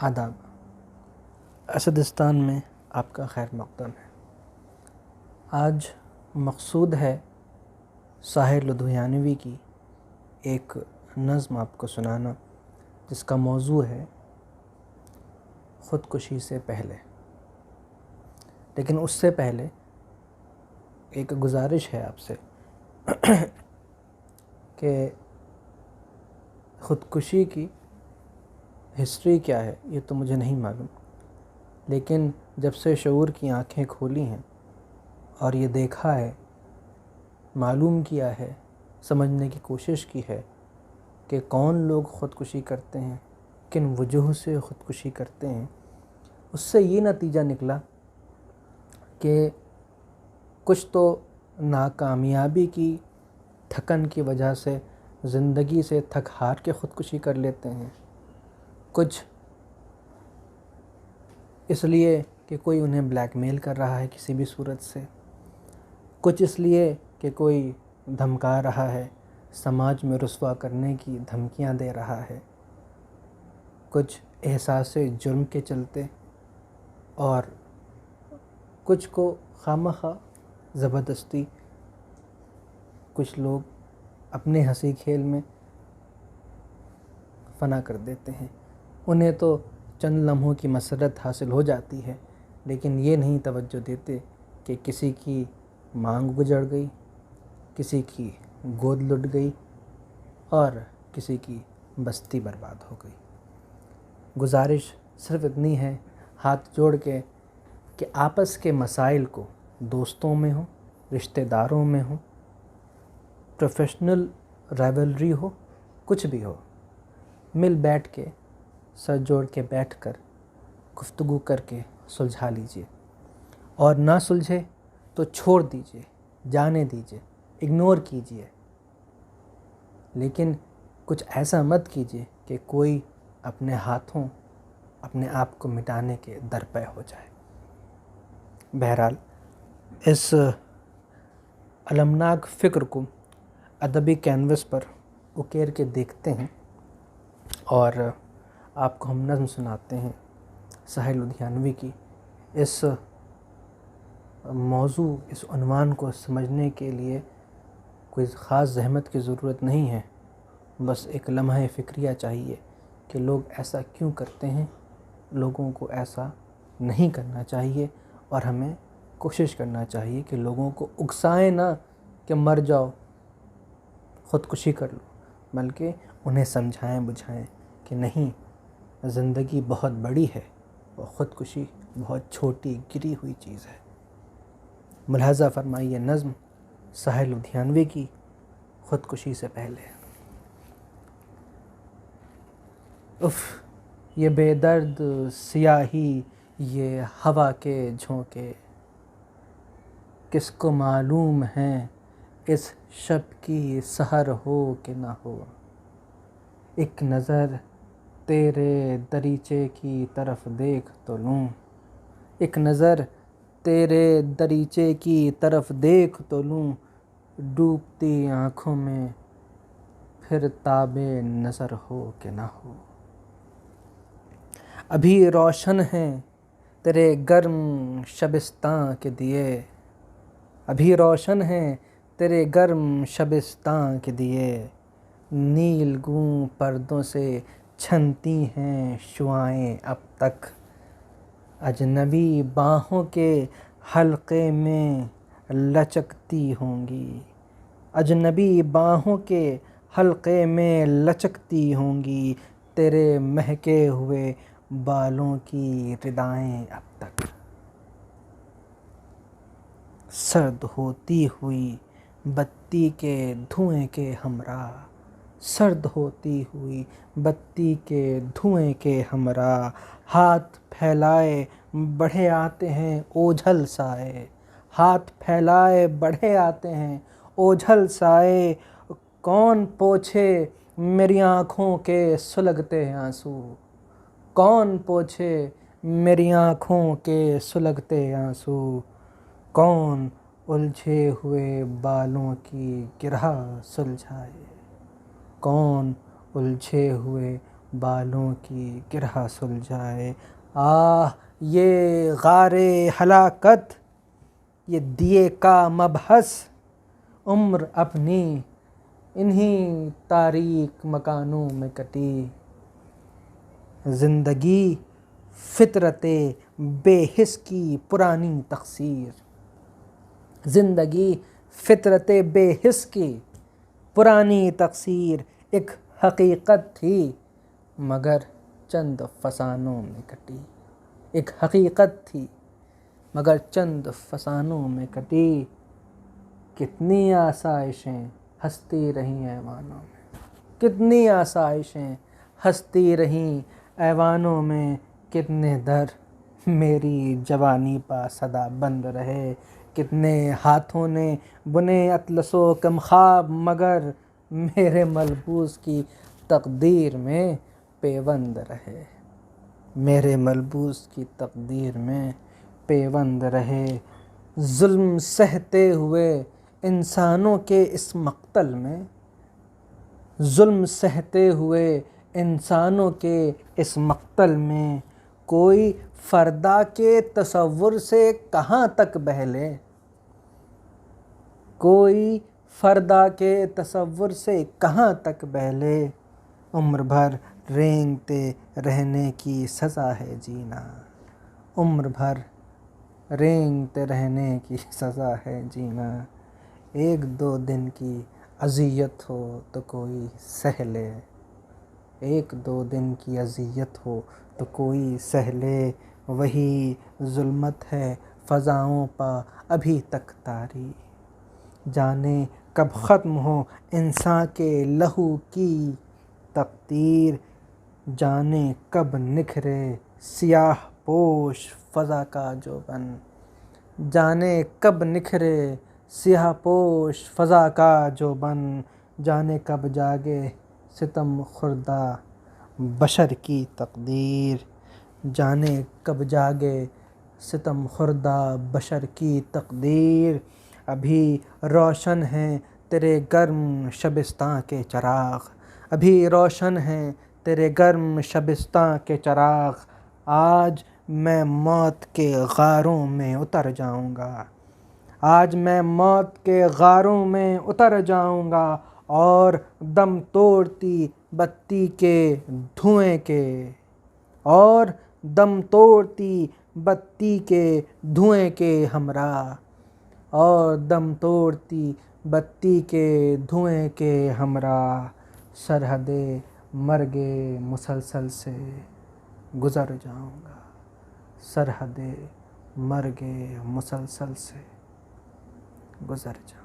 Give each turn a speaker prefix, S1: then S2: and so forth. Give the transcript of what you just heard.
S1: آداب۔ اسدستان میں آپ کا خیر مقدم ہے۔ آج مقصود ہے ساحر لدھیانوی کی ایک نظم آپ کو سنانا، جس کا موضوع ہے خودکشی سے پہلے۔ لیکن اس سے پہلے ایک گزارش ہے آپ سے کہ خودکشی کی ہسٹری کیا ہے یہ تو مجھے نہیں معلوم، لیکن جب سے شعور کی آنکھیں کھولی ہیں اور یہ دیکھا ہے، معلوم کیا ہے، سمجھنے کی کوشش کی ہے کہ کون لوگ خودکشی کرتے ہیں، کن وجوہ سے خودکشی کرتے ہیں، اس سے یہ نتیجہ نکلا کہ کچھ تو ناکامیابی کی تھکن کی وجہ سے زندگی سے تھک ہار کے خودکشی کر لیتے ہیں، کچھ اس لیے کہ کوئی انہیں بلیک میل کر رہا ہے کسی بھی صورت سے، کچھ اس لیے کہ کوئی دھمکا رہا ہے، سماج میں رسوا کرنے کی دھمکیاں دے رہا ہے، کچھ احساس جرم کے چلتے، اور کچھ کو خواہ زبردستی کچھ لوگ اپنے ہنسی کھیل میں فنا کر دیتے ہیں۔ انہیں تو چند لمحوں کی مسرت حاصل ہو جاتی ہے، لیکن یہ نہیں توجہ دیتے کہ کسی کی مانگ گجڑ گئی، کسی کی گود لٹ گئی اور کسی کی بستی برباد ہو گئی۔ گزارش صرف اتنی ہے ہاتھ جوڑ کے کہ آپس کے مسائل کو دوستوں میں ہو، رشتہ داروں میں ہو، پروفیشنل رائیولری ہو، کچھ بھی ہو، مل بیٹھ کے سر جوڑ کے بیٹھ کر گفتگو کر کے سلجھا لیجئے، اور نہ سلجھے تو چھوڑ دیجئے، جانے دیجئے، اگنور کیجئے، لیکن کچھ ایسا مت کیجئے کہ کوئی اپنے ہاتھوں اپنے آپ کو مٹانے کے درپے ہو جائے۔ بہرحال اس المناک فکر کو ادبی کینوس پر اکیر کے دیکھتے ہیں، اور آپ کو ہم نظم سناتے ہیں ساحر لدھیانوی کی۔ اس موضوع، اس عنوان کو سمجھنے کے لیے کوئی خاص زحمت کی ضرورت نہیں ہے، بس ایک لمحہ فکریہ چاہیے کہ لوگ ایسا کیوں کرتے ہیں، لوگوں کو ایسا نہیں کرنا چاہیے، اور ہمیں کوشش کرنا چاہیے کہ لوگوں کو اکسائیں نہ کہ مر جاؤ، خودکشی کر لو، بلکہ انہیں سمجھائیں بجھائیں کہ نہیں، زندگی بہت بڑی ہے اور خودکشی بہت چھوٹی گری ہوئی چیز ہے۔ ملاحظہ فرمائیے نظم ساحر لدھیانوی کی، خودکشی سے پہلے۔ اف یہ بے درد سیاہی، یہ ہوا کے جھونکے، کس کو معلوم ہیں اس شب کی سحر ہو کہ نہ ہو۔ ایک نظر تیرے دریچے کی طرف دیکھ تو لوں، ایک نظر تیرے دریچے کی طرف دیکھ تو لوں، ڈوبتی آنکھوں میں پھر تاب نظر ہو کہ نہ ہو۔ ابھی روشن ہیں تیرے گرم شبستاں کے دیے، ابھی روشن ہیں تیرے گرم شبستاں کے دیے، نیل گوں پردوں سے چھنتی ہیں شعاعیں اب تک، اجنبی باہوں کے حلقے میں لچکتی ہوں گی، اجنبی باہوں کے حلقے میں لچکتی ہوں گی، تیرے مہکے ہوئے بالوں کی ردائیں اب تک، سرد ہوتی ہوئی بتی کے دھوئیں کے ہمراہ، سرد ہوتی ہوئی بتی کے دھوئیں کے ہمراہ، ہاتھ پھیلائے بڑھے آتے ہیں اوجھل سائے، ہاتھ پھیلائے بڑھے آتے ہیں اوجھل سائے، کون پوچھے میری آنکھوں کے سلگتے آنسو، کون پوچھے میری آنکھوں کے سلگتے آنسو، کون الجھے ہوئے بالوں کی گرہ سلجھائے، کون الجھے ہوئے بالوں کی گرہ سلجھائے۔ آہ یہ غار ہلاکت، یہ دیے کا مبحث، عمر اپنی انہی تاریک مکانوں میں کٹی۔ زندگی فطرت بے حس کی پرانی تقصیر، زندگی فطرت بے حس کی پرانی تقصیر، ایک حقیقت تھی مگر چند فسانوں میں کٹی۔ ایک حقیقت تھی مگر چند فسانوں میں کٹی۔ کتنی آسائشیں ہنستی رہیں ایوانوں میں، کتنی آسائشیں ہنستی رہیں ایوانوں میں، کتنے در میری جوانی پا صدا بند رہے، کتنے ہاتھوں نے بنے اطلس و کم خواب مگر میرے ملبوس کی تقدیر میں پیوند رہے، میرے ملبوس کی تقدیر میں پیوند رہے۔ ظلم سہتے ہوئے انسانوں کے اس مقتل میں، ظلم سہتے ہوئے انسانوں کے اس مقتل میں، کوئی فردا کے تصور سے کہاں تک بہلے، کوئی فردا کے تصور سے کہاں تک بہلے۔ عمر بھر رینگتے رہنے کی سزا ہے جینا، عمر بھر رینگتے رہنے کی سزا ہے جینا۔ ایک دو دن کی اذیت ہو تو کوئی سہ لے، ایک دو دن کی اذیت ہو تو کوئی سہ لے، وہی ظلمت ہے فضاؤں پا ابھی تک طاری۔ جانے کب ختم ہو انساں کے لہو کی تقطیر، جانے کب نکھرے سیاہ پوش فضا کا جوبن، جانے کب نکھرے سیاہ پوش فضا کا جوبن، جانے کب جاگے ستم خوردہ بشر کی تقدیر، جانے کب جاگے ستم خوردہ بشر کی تقدیر۔ ابھی روشن ہیں تیرے گرم شبستاں کے چراغ، ابھی روشن ہیں تیرے گرم شبستاں کے چراغ، آج میں موت کے غاروں میں اتر جاؤں گا، آج میں موت کے غاروں میں اتر جاؤں گا، اور دم توڑتی بتی کے دھوئیں کے، اور دم توڑتی بتی کے دھوئیں کے ہمراہ، اور دم توڑتی بتی کے دھوئیں کے ہمراہ، سرحد مرگ مسلسل سے گزر جاؤں گا، سرحد مرگ مسلسل سے گزر جاؤں گا۔